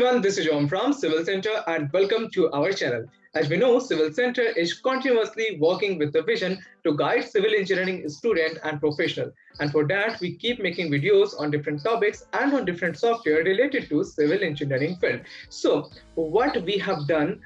everyone, this is Om from Civil Center and welcome to our channel. As we know, Civil Center is continuously working with the vision to guide civil engineering student and professional. And for that, we keep making videos on different topics and on different software related to civil engineering field. So what we have done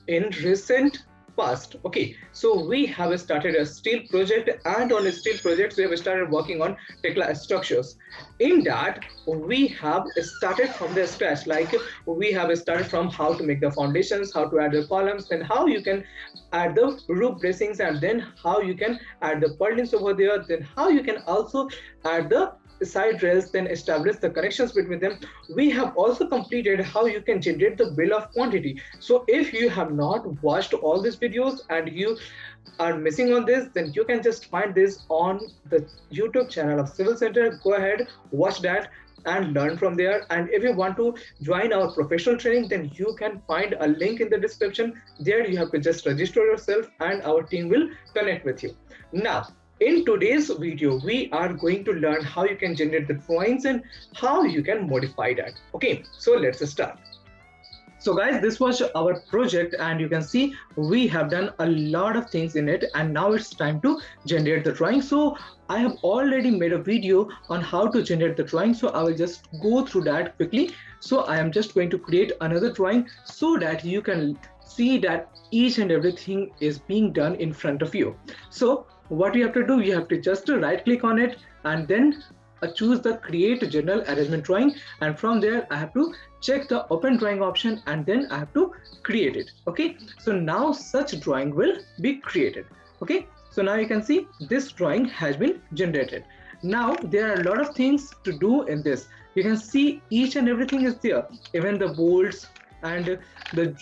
in recent past, okay, so we have started a steel project, and on a steel project we have started working on Tekla Structures. In that we have started from the scratch, like we have started from how to make the foundations, how to add the columns, then how you can add the roof bracings, and then how you can add the purlins over there, then how you can also add the side rails, then establish the connections between them. We have also completed how you can generate the bill of quantity. So if you have not watched all these videos and you are missing on this, then you can just find this on the YouTube channel of Civil Center. Go ahead, watch that and learn from there. And if you want to join our professional training, then you can find a link in the description. There you have to just register yourself and our team will connect with you. Now in today's video, we are going to learn how you can generate the drawings and how you can modify that. Okay, so let's start. So guys, this was our project and you can see we have done a lot of things in it, and now it's time to generate the drawing. So I have already made a video on how to generate the drawing, so I will just go through that quickly. So I am just going to create another drawing so that you can see that each and everything is being done in front of you. So what you have to do, you have to just right click on it and then choose the create general arrangement drawing, and from there I have to check the open drawing option and then I have to create it. Okay, so now such drawing will be created. Okay, so now you can see this drawing has been generated. Now there are a lot of things to do in this. You can see each and everything is there, even the bolts and the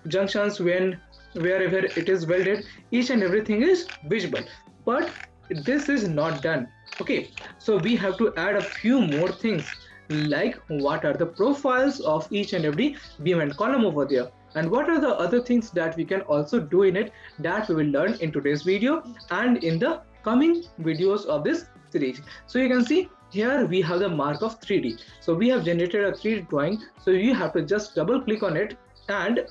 junctions, wherever it is welded, each and everything is visible. But this is not done. Okay, so we have to add a few more things, like what are the profiles of each and every beam and column over there, and what are the other things that we can also do in it, that we will learn in today's video and in the coming videos of this series. So you can see here we have the mark of 3D. So we have generated a 3D drawing, so you have to just double click on it and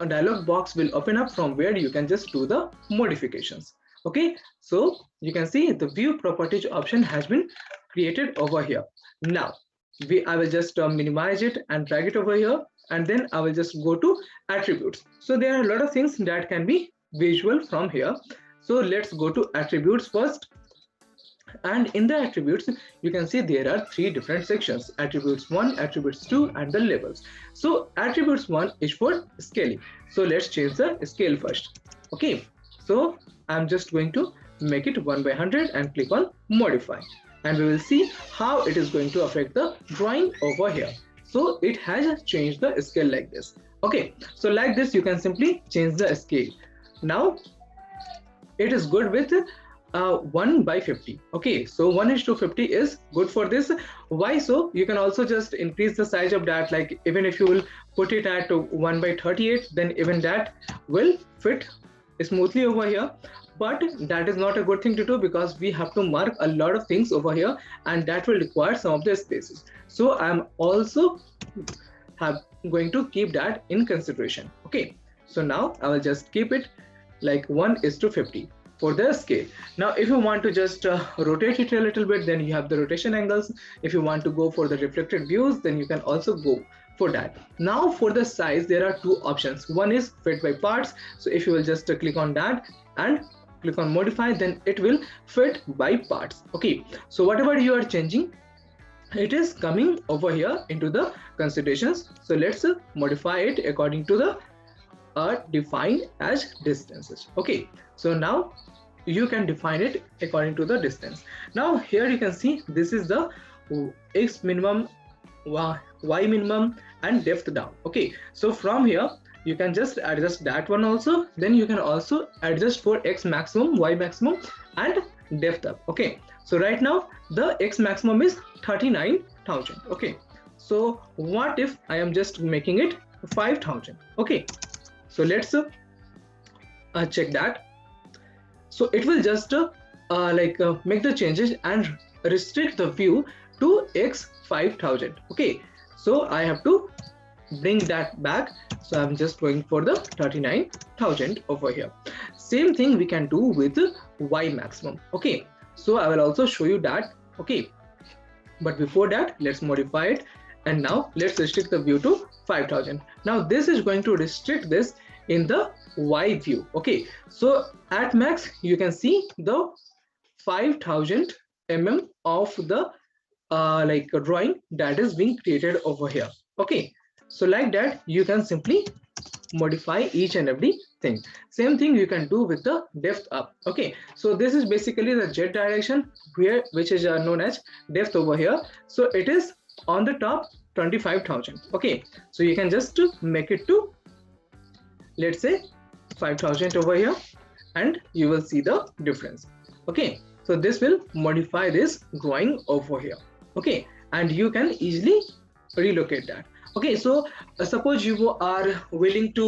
a dialog box will open up from where you can just do the modifications. Okay, so you can see the view properties option has been created over here. Now I will just minimize it and drag it over here, and then I will just go to attributes. So there are a lot of things that can be visual from here. So let's go to attributes first. And in the attributes you can see there are three different sections: attributes 1, attributes 2, and the labels. So attributes 1 is for scaling, so let's change the scale first. Okay, so I'm just going to make it 1/100 and click on modify, and we will see how it is going to affect the drawing over here. So it has changed the scale like this. Okay, so like this you can simply change the scale. Now it is good with 1/50. Okay, so 1:50 is good for this. Why so? You can also just increase the size of that, like even if you will put it at 1/38, then even that will fit smoothly over here. But that is not a good thing to do, because we have to mark a lot of things over here and that will require some of the spaces. So I'm also going to keep that in consideration. Okay, so now I will just keep it like 1:50 for the scale. Now if you want to just rotate it a little bit, then you have the rotation angles. If you want to go for the reflected views, then you can also go for that. Now for the size there are two options. One is fit by parts. So if you will just click on that and click on modify, then it will fit by parts. Okay, so whatever you are changing, it is coming over here into the considerations. So let's modify it according to the defined as distances. Okay, so now you can define it according to the distance. Now here you can see this is the x minimum, y minimum, and depth down. Okay, so from here you can just adjust that one also. Then you can also adjust for x maximum, y maximum, and depth up. Okay, so right now the x maximum is 39,000. Okay, so what if I am just making it 5,000? Okay, so let's check that. So it will just make the changes and restrict the view to x 5000. Okay, so I have to bring that back, so I'm just going for the 39,000 over here. Same thing we can do with y maximum. Okay, so I will also show you that. Okay, but before that, let's modify it, and now let's restrict the view to 5000. Now this is going to restrict this in the y view. Okay, so at max you can see the 5000 of the drawing that is being created over here. Okay, so like that you can simply modify each and every thing. Same thing you can do with the depth up. Okay, so this is basically the z direction here, which is known as depth over here. So it is on the top 25,000. Okay, so you can just make it to, let's say, 5,000 over here, and you will see the difference. Okay, so this will modify this drawing over here. Okay, and you can easily relocate that. Okay, so suppose you are willing to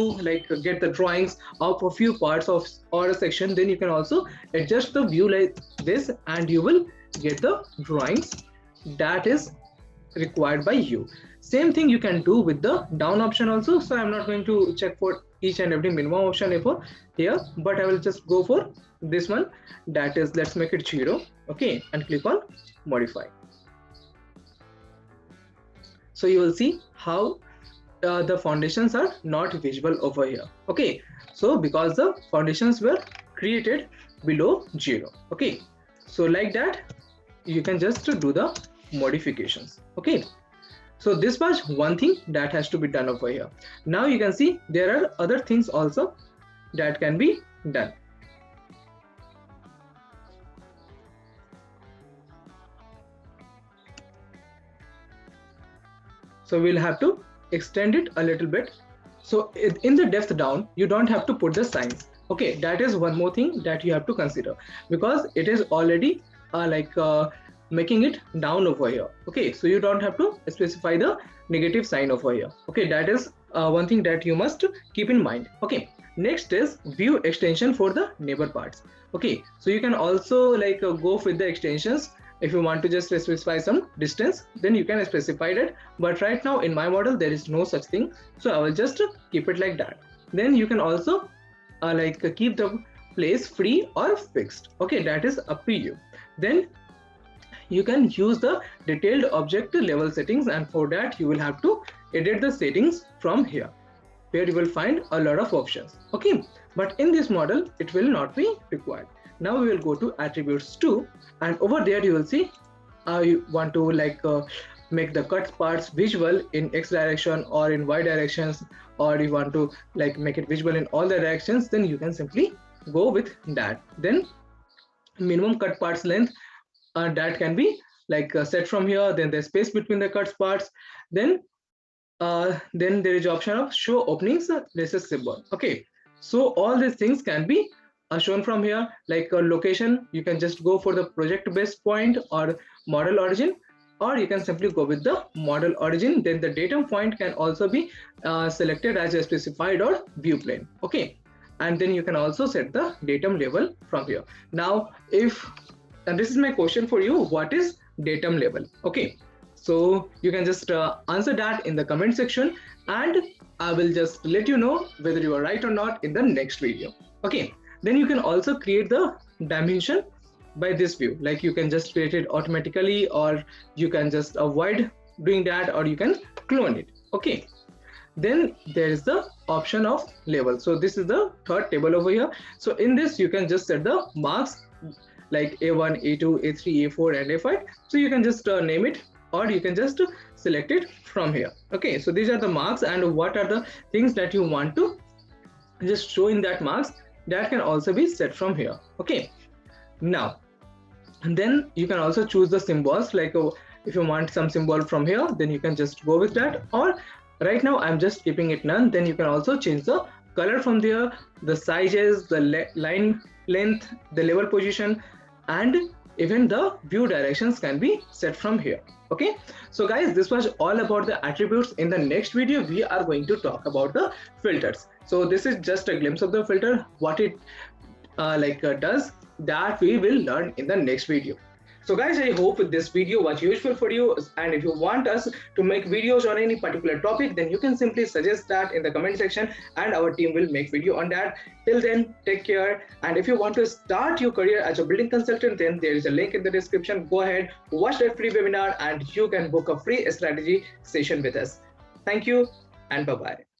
get the drawings of a few parts of or a section, then you can also adjust the view like this, and you will get the drawings that is required by you. Same thing you can do with the down option also. So I'm not going to check for each and every minimum option here, but I will just go for this one, that is, let's make it 0. Okay, and click on modify. So you will see how the foundations are not visible over here. Okay, so because the foundations were created below 0. Okay, so like that you can just do the modifications. Okay, so this was one thing that has to be done over here. Now you can see there are other things also that can be done. So we'll have to extend it a little bit. So in the depth down, you don't have to put the signs. Okay, that is one more thing that you have to consider, because it is already making it down over here. Okay, so you don't have to specify the negative sign over here. Okay, that is one thing that you must keep in mind. Okay, next is view extension for the neighbor parts. Okay, so you can also go with the extensions. If you want to just specify some distance, then you can specify it, but right now in my model there is no such thing, so I will just keep it like that. Then you can also keep the place free or fixed. Okay, that is up to you. Then you can use the detailed object level settings, and for that you will have to edit the settings from here, where you will find a lot of options. Okay, but in this model it will not be required. Now we will go to attributes 2, and over there you will see you want to make the cut parts visible in x direction or in y directions, or you want to make it visible in all the directions, then you can simply go with that. Then minimum cut parts length, that can be set from here. Then the space between the cut parts. Then there is option of show openings places symbol. Okay, so all these things can be shown from here. Like a location, you can just go for the project based point or model origin, or you can simply go with the model origin. Then the datum point can also be selected as a specified or view plane. Okay, and then you can also set the datum level from here. Now and this is my question for you, what is datum level? Okay, so you can just answer that in the comment section, and I will just let you know whether you are right or not in the next video. Okay, then you can also create the dimension by this view. Like you can just create it automatically, or you can just avoid doing that, or you can clone it. Okay, then there is the option of level. So this is the third table over here. So in this you can just set the marks like A1, A2, A3, A4 and A5. So you can just name it, or you can just select it from here. Okay, so these are the marks, and what are the things that you want to just show in that marks, that can also be set from here. Okay, now and then you can also choose the symbols. Like if you want some symbol from here, then you can just go with that, or right now I'm just keeping it none. Then you can also change the color from there, the sizes, the line length, the level position, and even the view directions can be set from here. Okay, so guys, this was all about the attributes. In the next video we are going to talk about the filters. So this is just a glimpse of the filter, what it does, that we will learn in the next video. So guys, I hope this video was useful for you, and if you want us to make videos on any particular topic, then you can simply suggest that in the comment section and our team will make video on that. Till then, take care, and if you want to start your career as a building consultant, then there is a link in the description. Go ahead, watch that free webinar and you can book a free strategy session with us. Thank you and bye-bye.